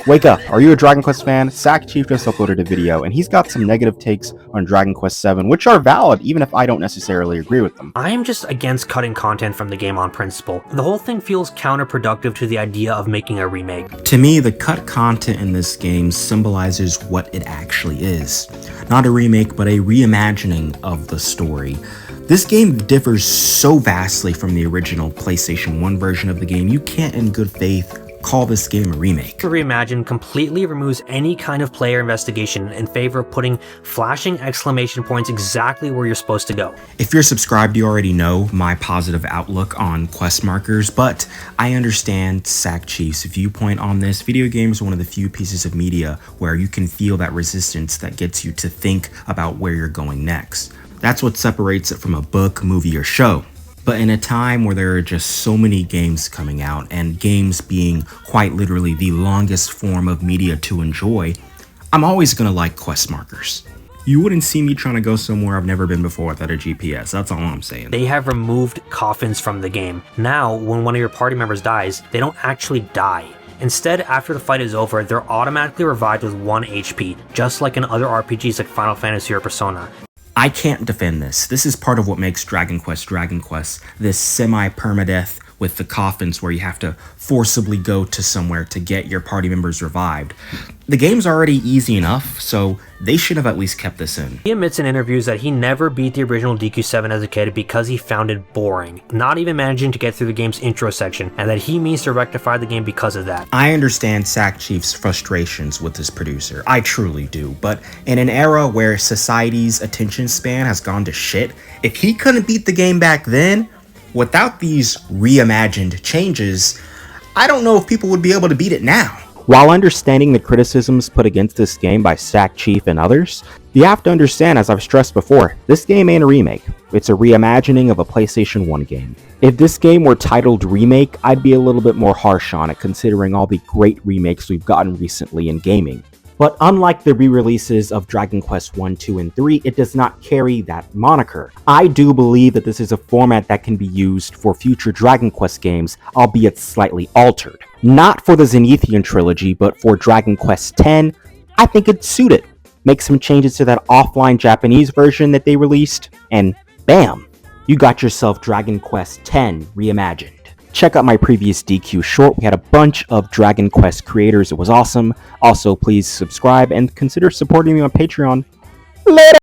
Wake up, are you a Dragon Quest fan? Sack Chief just uploaded a video, and he's got some negative takes on Dragon Quest VII, which are valid even if I don't necessarily agree with them. I am just against cutting content from the game on principle. The whole thing feels counterproductive to the idea of making a remake. To me, the cut content in this game symbolizes what it actually is. Not a remake, but a reimagining of the story. This game differs so vastly from the original PlayStation 1 version of the game, you can't in good faith call this game a remake. Reimagined completely removes any kind of player investigation in favor of putting flashing exclamation points exactly where you're supposed to go. If you're subscribed, you already know my positive outlook on quest markers, but I understand Sack Chief's viewpoint on this. Video games are one of the few pieces of media where you can feel that resistance that gets you to think about where you're going next. That's what separates it from a book, movie, or show. But in a time where there are just so many games coming out, and games being quite literally the longest form of media to enjoy, I'm always gonna like quest markers. You wouldn't see me trying to go somewhere I've never been before without a GPS, that's all I'm saying. They have removed coffins from the game. Now, when one of your party members dies, they don't actually die. Instead, after the fight is over, they're automatically revived with 1 HP, just like in other RPGs like Final Fantasy or Persona. I can't defend this. This is part of what makes Dragon Quest, this semi-permadeath with the coffins where you have to forcibly go to somewhere to get your party members revived. The game's already easy enough, so they should have at least kept this in. He admits in interviews that he never beat the original DQ7 as a kid because he found it boring, not even managing to get through the game's intro section, and that he means to rectify the game because of that. I understand Sack Chief's frustrations with his producer, I truly do, but in an era where society's attention span has gone to shit, if he couldn't beat the game back then, without these reimagined changes, I don't know if people would be able to beat it now. While understanding the criticisms put against this game by Sack Chief and others, you have to understand, as I've stressed before, this game ain't a remake. It's a reimagining of a PlayStation 1 game. If this game were titled Remake, I'd be a little bit more harsh on it, considering all the great remakes we've gotten recently in gaming. But unlike the re-releases of Dragon Quest 1, 2, and 3, it does not carry that moniker. I do believe that this is a format that can be used for future Dragon Quest games, albeit slightly altered. Not for the Zenithian trilogy, but for Dragon Quest X, I think it'd suit it. Make some changes to that offline Japanese version that they released, and bam! You got yourself Dragon Quest X reimagined. Check out my previous DQ short, we had a bunch of Dragon Quest creators, it was awesome. Also, please subscribe and consider supporting me on Patreon. Later!